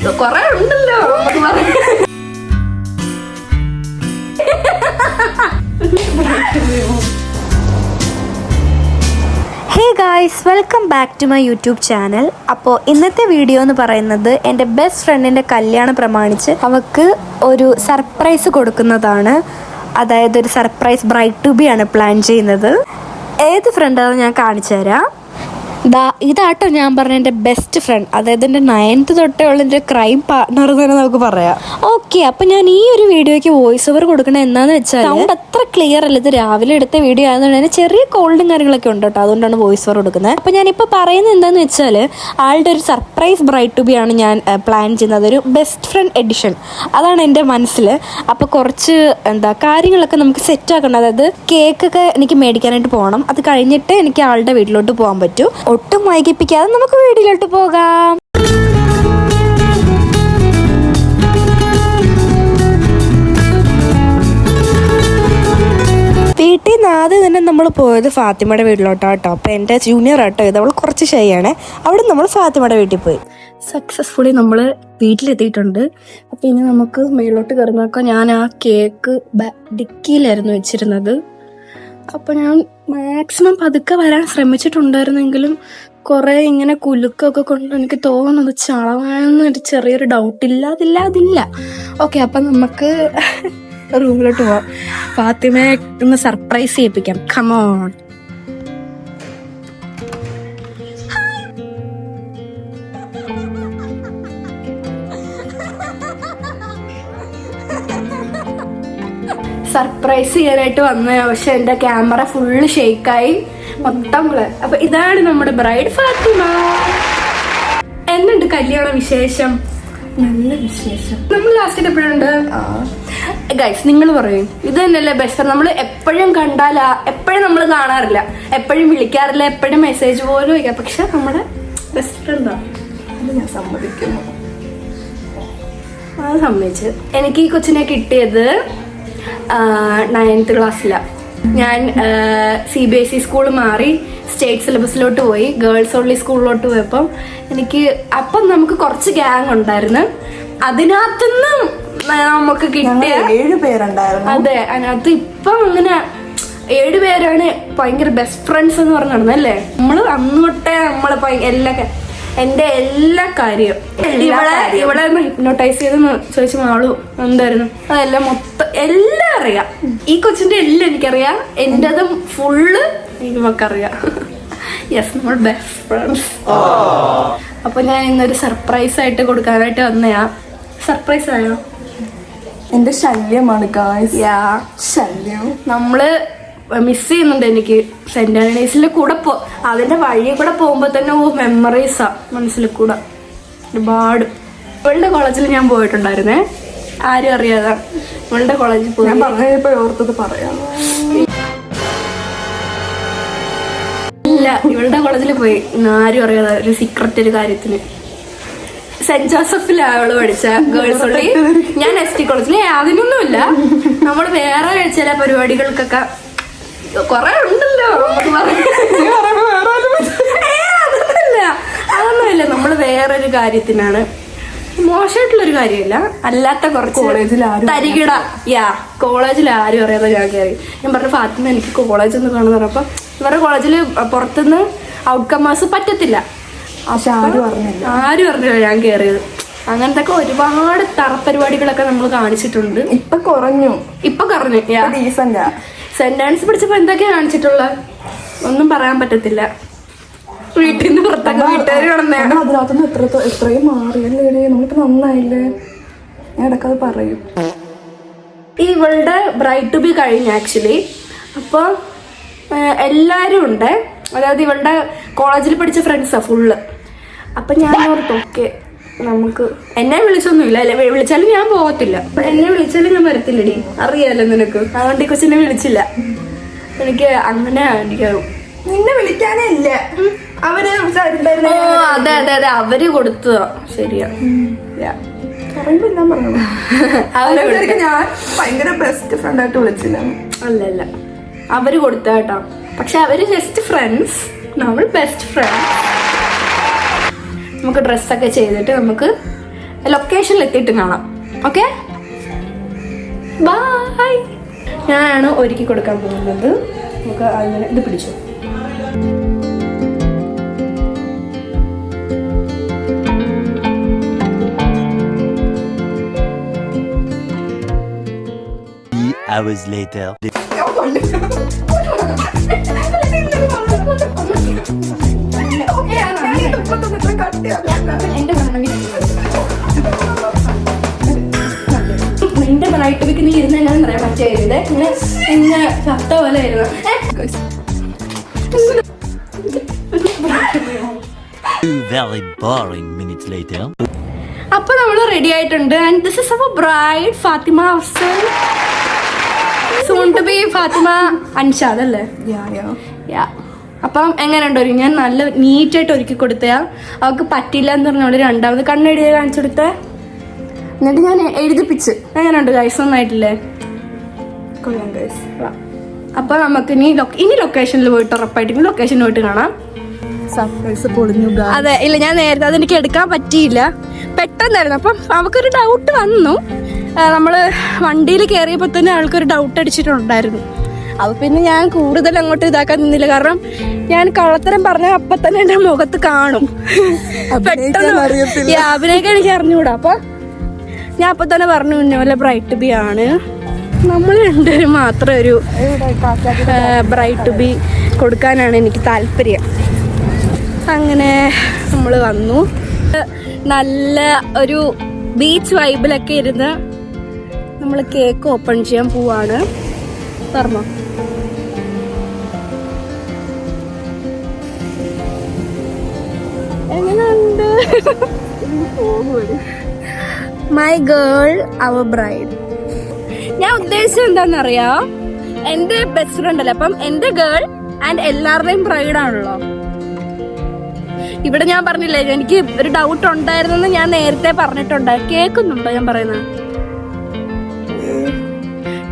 കൊറേ ഉണ്ടല്ലോ. Hey guys, welcome back to my YouTube channel. അപ്പോൾ ഇന്നത്തെ വീഡിയോ എന്ന് പറയുന്നത് എൻ്റെ ബെസ്റ്റ് ഫ്രണ്ടിൻ്റെ കല്യാണം പ്രമാണിച്ച് അവൾക്ക് ഒരു സർപ്രൈസ് കൊടുക്കുന്നതാണ്. അതായത് ഒരു സർപ്രൈസ് ബ്രൈഡ് ടു ബി ആണ് പ്ലാൻ ചെയ്യുന്നത്. ഏത് ഫ്രണ്ടാണെന്ന് ഞാൻ കാണിച്ചു തരാം. ഇതാട്ടോ ഞാൻ പറഞ്ഞ എൻ്റെ ബെസ്റ്റ് ഫ്രണ്ട്, അതായത് എൻ്റെ 9th തൊട്ടേ ഉള്ള എൻ്റെ ക്രൈം പാർട്ട്ണർ തന്നെ നമുക്ക് പറയാം. ഓക്കെ, അപ്പം ഞാൻ ഈ ഒരു വീഡിയോയ്ക്ക് വോയിസ് ഓവർ കൊടുക്കണത് എന്താണെന്ന് വെച്ചാൽ സൗണ്ട് അത്ര ക്ലിയർ അല്ല. ഇത് രാവിലെ എടുത്ത വീഡിയോ ആയതുകൊണ്ട് തന്നെ ചെറിയ കോൾഡും കാര്യങ്ങളൊക്കെ ഉണ്ട് കേട്ടോ, അതുകൊണ്ടാണ് വോയിസ് ഓവർ കൊടുക്കുന്നത്. അപ്പം ഞാനിപ്പോൾ പറയുന്നത് എന്താണെന്ന് വെച്ചാൽ ആളുടെ ഒരു സർപ്രൈസ് ബ്രൈഡ് ടു ബി ആണ് ഞാൻ പ്ലാൻ ചെയ്യുന്നത്. ഒരു ബെസ്റ്റ് ഫ്രണ്ട് എഡിഷൻ, അതാണ് എൻ്റെ മനസ്സിൽ. അപ്പോൾ കുറച്ച് കാര്യങ്ങളൊക്കെ നമുക്ക് സെറ്റ് ആക്കണം. അതായത് കേക്കൊക്കെ എനിക്ക് മേടിക്കാനായിട്ട് പോകണം. അത് കഴിഞ്ഞിട്ട് എനിക്ക് ആളുടെ വീട്ടിലോട്ട് പോകാൻ പറ്റും. ഒട്ടും വൈകിപ്പിക്കാതെ നമുക്ക് വീട്ടിലോട്ട് പോകാം. വീട്ടിൽ നിന്ന് ആദ്യം തന്നെ നമ്മൾ പോയത് ഫാത്തിമയുടെ വീട്ടിലോട്ടാട്ടോ. അപ്പോൾ എൻ്റെ ജൂനിയർ ആട്ടോ ഇത്, അവൾ കുറച്ച് ഷൈയാണ്. അവിടെ നമ്മൾ ഫാത്തിമയുടെ വീട്ടിൽ പോയി സക്സസ്ഫുള്ളി നമ്മൾ വീട്ടിലെത്തിയിട്ടുണ്ട്. അപ്പോൾ ഇനി നമുക്ക് മേലോട്ട് കയറി നോക്കാം. ഞാൻ ആ കേക്ക് ഡിക്കിയിലായിരുന്നു വെച്ചിരുന്നത്. അപ്പോൾ ഞാൻ മാക്സിമം പതുക്കെ വരാൻ ശ്രമിച്ചിട്ടുണ്ടായിരുന്നെങ്കിലും കുറേ ഇങ്ങനെ കുലുക്കൊക്കെ കൊണ്ട് എനിക്ക് തോന്നുന്നത് ചളവായെന്നൊരു ചെറിയൊരു ഡൗട്ടില്ല. അതില്ല. ഓക്കെ, അപ്പം നമുക്ക് റൂമിലോട്ട് പോവാം. ഫാത്തിമയെ ഒന്ന് സർപ്രൈസ് ചെയ്യിപ്പിക്കാം. കമോൺ. സർപ്രൈസ് ചെയ്യാനായിട്ട് വന്ന, പക്ഷെ എൻ്റെ ക്യാമറ ഫുള്ള് ഷെയ്ക്കായി മൊത്തം. അപ്പൊ ഇതാണ് നമ്മുടെ ബ്രൈഡ് ഫാത്തിമ. എന്നുണ്ട് കല്യാണ വിശേഷം? നല്ല വിശേഷം. നമ്മൾ ലാസ്റ്റ് എപ്പോഴുണ്ട് ഗൈസ്, നിങ്ങൾ പറയും ഇത് തന്നെയല്ലേ ബെസ്റ്റ് ഫ്രണ്ട്? നമ്മൾ എപ്പോഴും കണ്ടാല, എപ്പോഴും നമ്മൾ കാണാറില്ല, എപ്പോഴും വിളിക്കാറില്ല, എപ്പോഴും മെസ്സേജ് പോലും വയ്ക്കാം. പക്ഷെ നമ്മുടെ ബെസ്റ്റ് ഫ്രണ്ടാണ്. അത് ഞാൻ സമ്മതിക്കുന്നു. അത് സമ്മതിച്ച്. എനിക്ക് ഈ കൊച്ചിനെ കിട്ടിയത് 9th ക്ലാസ്സിലാണ്. ഞാൻ CBSE സ്കൂൾ മാറി സ്റ്റേറ്റ് സിലബസിലോട്ട് പോയി, ഗേൾസ് ഓൺലി സ്കൂളിലോട്ട് പോയപ്പം അപ്പം നമുക്ക് കുറച്ച് ഗ്യാങ് ഉണ്ടായിരുന്നു. അതിനകത്തുനിന്ന് നമുക്ക് കിട്ടിയ 7 പേരുണ്ടായിരുന്നു. അതെ, അതിനകത്ത് ഇപ്പം അങ്ങനെ 7 പേരാണ് ഭയങ്കര ബെസ്റ്റ് ഫ്രണ്ട്സ് എന്ന് പറഞ്ഞു നടന്നത് അല്ലേ. നമ്മള് അന്ന് തൊട്ടേ നമ്മള് എന്റെ എല്ലാ കാര്യം ഇവളെ ഹിപ്നോട്ടൈസ് ചെയ്തെന്ന് ചോദിച്ച ആളു എന്തായിരുന്നു, അതെല്ലാം മൊത്തം എല്ലാം അറിയാം. ഈ കൊച്ചിന്റെ എല്ലാം എനിക്കറിയാം, എന്റേതും ഫുള്ള് നമുക്കറിയാം. യെസ്, നമ്മൾ ബെസ്റ്റ് ഫ്രണ്ട്സ്. അപ്പൊ ഞാൻ ഇന്നൊരു സർപ്രൈസ് ആയിട്ട് കൊടുക്കാനായിട്ട് വന്നയാ. സർപ്രൈസ് ആയോ? എന്റെ ശല്യമാണ് ഗായ്സ്. ശല്യം. നമ്മള് മിസ് ചെയ്യുന്നുണ്ട്. എനിക്ക് സെന്റ് ആന്റണീസിൽ കൂടെ അതിന്റെ വഴി കൂടെ പോകുമ്പോ തന്നെ മെമ്മറീസാ മനസ്സിൽ കൂടെ ഒരുപാട്. ഇവളുടെ കോളേജിൽ ഞാൻ പോയിട്ടുണ്ടായിരുന്നേ, ആരും അറിയാതെ ഇവളുടെ കോളേജിൽ പോയി. ഞാൻ പറഞ്ഞപ്പോ ഓർത്തത് പറയാം. ഇല്ല, ഇവളുടെ കോളേജിൽ പോയി, ആരും അറിയാതെ ഒരു സീക്രട്ട് ഒരു കാര്യത്തിന്. സെന്റ് ജോസഫിലാണ് അവള് പഠിച്ച ഗേൾസ് ഉള്ളി. ഞാൻ ST കോളേജിൽ. അതിനൊന്നുമില്ല, നമ്മള് വേറെ ചില പരിപാടികൾക്കൊക്കെ കൊറേ ഉണ്ടല്ലോ. അതൊന്നുമില്ല, നമ്മള് വേറൊരു കാര്യത്തിനാണ്. മോശമായിട്ടുള്ളൊരു കാര്യമില്ല, അല്ലാത്ത കുറച്ച് തരികിട. കോളേജിൽ ആരും അറിയാതെ ഞാൻ കയറി. ഞാൻ പറഞ്ഞു ഫാത്തിമ എനിക്ക് കോളേജ് ഒന്ന് കാണുന്ന പറഞ്ഞപ്പോ ഇവരുടെ കോളേജിൽ പുറത്തുനിന്ന് ഔട്ട്കമേഴ്സ് പറ്റത്തില്ല. ആരും അറിഞ്ഞില്ല ഞാൻ കയറിയത്. അങ്ങനത്തെ ഒരുപാട് തറപരിപാടികളൊക്കെ നമ്മൾ കാണിച്ചിട്ടുണ്ട്. ഇപ്പൊ കുറഞ്ഞു. സെന്റ് ആൻസ് പഠിച്ചപ്പോ എന്തൊക്കെയാ കാണിച്ചിട്ടുള്ള ഒന്നും പറയാൻ പറ്റത്തില്ല. വീട്ടിൽ നിന്ന് പുറത്തൊക്കെ വീട്ടുകാർ കാണുന്നതാണ്. അതിനകത്തുനിന്ന് എത്രയും മാറിയല്ലേ, നമ്മളിപ്പോ നന്നായില്ലേ. ഞാൻ ഇടക്കത് പറയും. ഇവളുടെ ബ്രൈഡ് ടു ബി കഴിഞ്ഞ ആക്ച്വലി. അപ്പോൾ എല്ലാവരും ഉണ്ട്, അതായത് ഇവളുടെ കോളേജിൽ പഠിച്ച ഫ്രണ്ട്സാ ഫുള്ള്. അപ്പം ഞാൻ ഓർത്തു ഓക്കെ നമുക്ക്, എന്നെ വിളിച്ചൊന്നുമില്ല അല്ലെ, വിളിച്ചാലും ഞാൻ പോകത്തില്ല. എന്നെ വിളിച്ചാലും ഞാൻ വരത്തില്ലടി, അറിയാലോ നിനക്ക്. അതുകൊണ്ട് ഈ കൊച്ചിനെ വിളിച്ചില്ല. എനിക്ക് അങ്ങനെ നിന്നെ വിളിക്കാനേ ഇല്ല, അവര് അതെ അതെ അതെ അവര് കൊടുത്തതാ. ശരിയാ, ഞാൻ ഭയങ്കര ബെസ്റ്റ് ഫ്രണ്ട് ആയിട്ട് വിളിച്ചില്ല. അല്ല അവര് കൊടുത്ത കേട്ടോ. പക്ഷെ അവര് ജസ്റ്റ് ഫ്രണ്ട്സ്, നമ്മൾ ബെസ്റ്റ് ഫ്രണ്ട്സ്. നമുക്ക് ഡ്രസ്സൊക്കെ ചെയ്തിട്ട് നമുക്ക് ലൊക്കേഷനിൽ എത്തിയിട്ട് കാണാം. Okay, bye. ഞാനാണ് ഒരുക്കി കൊടുക്കാൻ പോകുന്നത്. നമുക്ക് അങ്ങനെ ഇത് പിടിച്ചു. Hours later. എന്റെ ബ്രൈറ്റ് ബിക്ക് നീ ഇരുന്ന ഞാൻ പറയാം മറ്റേ ഇങ്ങനെ ചത്ത പോലെ ആയിരുന്നു. 2 very boring minutes later. അപ്പൊ നമ്മൾ റെഡി ആയിട്ടുണ്ട്. And this is our bride Fathima Afsal, soon to be Fathima Anshad അല്ലേ? അപ്പം എങ്ങനെയുണ്ട് ഒരു ഞാൻ നല്ല നീറ്റായിട്ട് ഒരുക്കി കൊടുത്തയാ. അവൾക്ക് പറ്റില്ല എന്ന് പറഞ്ഞോളൂ രണ്ടാമത് കണ്ണെഴുതി കാണിച്ചു കൊടുത്തേ. എന്നിട്ട് ഞാൻ എഴുതിപ്പിച്ച്. എങ്ങനെയുണ്ട് ഗൈസ്? നന്നായിട്ടില്ലേ? കൊള്ളാം ഗൈസ്. അപ്പൊ നമുക്ക് ഇനി ലൊക്കേഷനിൽ പോയിട്ട് ഉറപ്പായിട്ട് ലൊക്കേഷനിൽ പോയിട്ട് കാണാം. സർപ്രൈസ് പൊളിഞ്ഞു. അതെ, ഇല്ല ഞാൻ നേരത്തെ അതെനിക്ക് എടുക്കാൻ പറ്റിയില്ല, പെട്ടെന്നായിരുന്നു. അപ്പം അവൾക്കൊരു ഡൗട്ട് വന്നു. നമ്മള് വണ്ടിയിൽ കയറിയപ്പോ തന്നെ ആൾക്കൊരു ഡൗട്ട് അടിച്ചിട്ടുണ്ടായിരുന്നു. അപ്പൊ പിന്നെ ഞാൻ കൂടുതൽ അങ്ങോട്ട് ഇതാക്കാൻ നിന്നില്ല. കാരണം ഞാൻ കള്ളത്തരം പറഞ്ഞ അപ്പൊ തന്നെ എന്റെ മുഖത്ത് കാണും. പെട്ടെന്ന് അഭിനയിക്കാൻ എനിക്ക് അറിഞ്ഞുകൂടാ. അപ്പൊ ഞാൻ അപ്പൊ തന്നെ പറഞ്ഞു ഇന്നപോലെ ബ്രൈറ്റ് ബി ആണ്. നമ്മൾ രണ്ടുപേരും മാത്രം ഒരു ബ്രൈറ്റ് ബി കൊടുക്കാനാണ് എനിക്ക് താല്പര്യം. അങ്ങനെ നമ്മൾ വന്നു. നല്ല ഒരു ബീച്ച് വൈബിലൊക്കെ ഇരുന്ന് നമ്മൾ കേക്ക് ഓപ്പൺ ചെയ്യാൻ പോവാണ്. പറഞ്ഞോ? എങ്ങനെയുണ്ട്? My girl, our bride. ഞാൻ ഉദ്ദേശിച്ചത് എന്താണെന്നറിയാം, എന്റെ ബെസ്റ്റ് ഫ്രണ്ട് അല്ലേ, അപ്പം എന്റെ ഗേൾ ആൻഡ് എല്ലാവരുടെയും ബ്രൈഡാണല്ലോ. ഇവിടെ ഞാൻ പറഞ്ഞില്ലേ എനിക്ക് ഒരു ഡൗട്ട് ഉണ്ടായിരുന്നെന്ന് ഞാൻ നേരത്തെ പറഞ്ഞിട്ടുണ്ട്. കേൾക്കുന്നുണ്ടോ ഞാൻ പറയുന്നത്?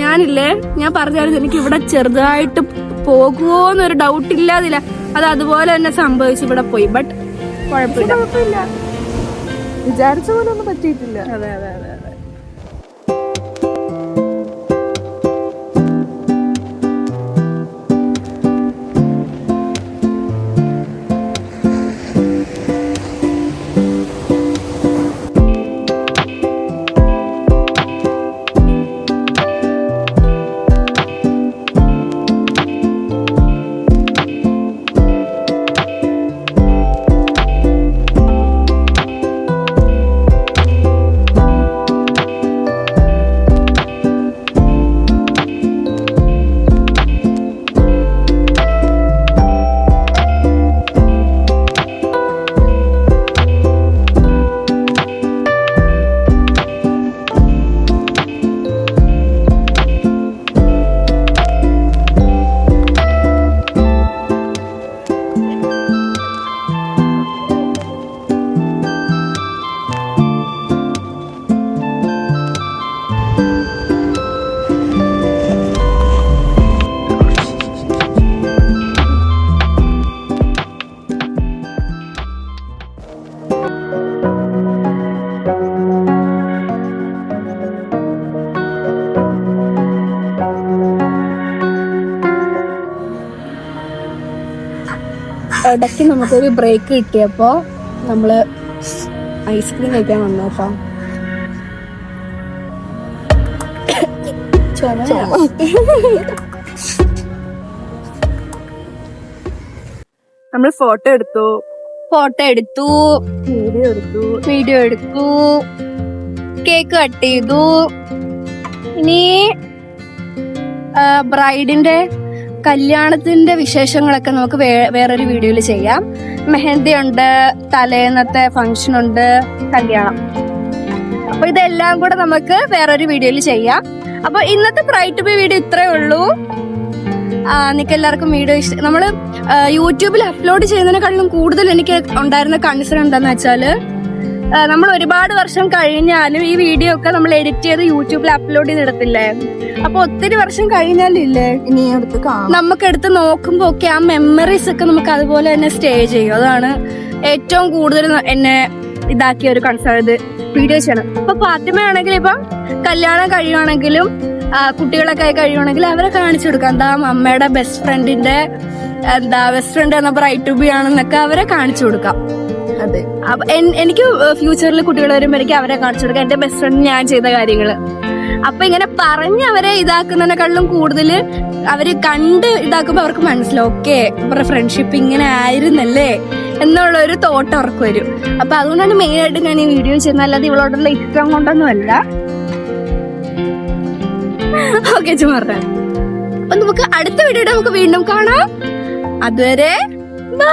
ഞാനില്ലേ ഞാൻ പറഞ്ഞായിരുന്നു എനിക്ക് ഇവിടെ ചെറുതായിട്ട് പോകുമോ എന്നൊരു ഡൗട്ട് ഇല്ലാതില്ല. അത് അതുപോലെ തന്നെ സംഭവിച്ചു, ഇവിടെ പോയി. ബട്ട് കുഴപ്പമില്ല, വിചാരിച്ച പോലെ ഒന്നും പറ്റിയിട്ടില്ല. അതെ അതെ അതെ അതെ. ഇടയ്ക്ക് നമുക്കൊരു ബ്രേക്ക് കിട്ടിയപ്പോൾ നമ്മൾ ഐസ്ക്രീം കഴിക്കാൻ വന്നു. അപ്പം നമ്മൾ ഫോട്ടോ എടുത്തു, വീഡിയോ എടുത്തു, കേക്ക് കട്ട് ചെയ്തു. ഇനി ബ്രൈഡിന്റെ കല്യാണത്തിന്റെ വിശേഷങ്ങളൊക്കെ നമുക്ക് വേറൊരു വീഡിയോയിൽ ചെയ്യാം. മെഹന്തി ഉണ്ട്, തലേന്നത്തെ ഫംഗ്ഷൻ ഉണ്ട്, കല്യാണം. അപ്പൊ ഇതെല്ലാം കൂടെ നമുക്ക് വേറൊരു വീഡിയോയിൽ ചെയ്യാം. അപ്പൊ ഇന്നത്തെ ബ്രൈറ്റ് ബി വീഡിയോ ഇത്രേ ഉള്ളൂ. നിങ്ങൾക്ക് എല്ലാവർക്കും വീഡിയോ ഇഷ്ടം. നമ്മള് യൂട്യൂബിൽ അപ്ലോഡ് ചെയ്യുന്നതിനെക്കാളും കൂടുതൽ എനിക്ക് ഉണ്ടായിരുന്ന കൺസേൺ എന്താന്ന് വെച്ചാല്, നമ്മൾ ഒരുപാട് വർഷം കഴിഞ്ഞാലും ഈ വീഡിയോ ഒക്കെ നമ്മൾ എഡിറ്റ് ചെയ്ത് യൂട്യൂബിൽ അപ്ലോഡ് ചെയ്തിടത്തില്ലേ. അപ്പൊ ഒത്തിരി വർഷം കഴിഞ്ഞാലില്ലേ ഇനി നമുക്ക് എടുത്ത് നോക്കുമ്പോ ഒക്കെ ആ മെമ്മറീസ് ഒക്കെ നമുക്ക് അതുപോലെ തന്നെ സ്റ്റേ ചെയ്യും. അതാണ് ഏറ്റവും കൂടുതൽ എന്നെ ഇതാക്കിയ ഒരു കൺസേൺ വീഡിയോ ചെയ്യണം. ഇപ്പൊ ഫാത്തിമയാണെങ്കിൽ ഇപ്പം കല്യാണം കഴിയുവാണെങ്കിലും കുട്ടികളൊക്കെ കഴിയുവാണെങ്കിൽ അവരെ കാണിച്ചു കൊടുക്കാം. എന്താ അമ്മയുടെ ബെസ്റ്റ് ഫ്രണ്ടിന്റെ ബെസ്റ്റ് ഫ്രണ്ട് എന്ന ബ്രൈഡ് ടു ബി ആണെന്നൊക്കെ അവരെ കാണിച്ചു കൊടുക്കാം. അതെ, എനിക്ക് ഫ്യൂച്ചറിൽ കുട്ടികൾ വരുമ്പോ എനിക്ക് അവരെ കാണിച്ചു കൊടുക്കാം എന്റെ ബെസ്റ്റ് ഫ്രണ്ട് ഞാൻ ചെയ്ത കാര്യങ്ങള്. അപ്പൊ ഇങ്ങനെ പറഞ്ഞ് അവരെ ഇതാക്കുന്നതിനെക്കാളും കൂടുതൽ അവര് കണ്ട് ഇതാക്കുമ്പോ അവർക്ക് മനസ്സിലാവും ഓക്കെ ഇവരുടെ ഫ്രണ്ട്ഷിപ്പ് ഇങ്ങനെ ആയിരുന്നല്ലേ എന്നുള്ള ഒരു തോട്ട് അവർക്ക് വരും. അപ്പൊ അതുകൊണ്ടാണ് മെയിൻ ആയിട്ട് ഞാൻ ഈ വീഡിയോ ചെയ്യുന്നത്, അല്ലാതെ ഇവളോടുള്ള ഇഷ്ടം കൊണ്ടൊന്നും അല്ല. ഓക്കെ ചുമ്മാ. അപ്പൊ നമുക്ക് അടുത്ത വീഡിയോയുടെ നമുക്ക് വീണ്ടും കാണാം. അതുവരെ ബൈ.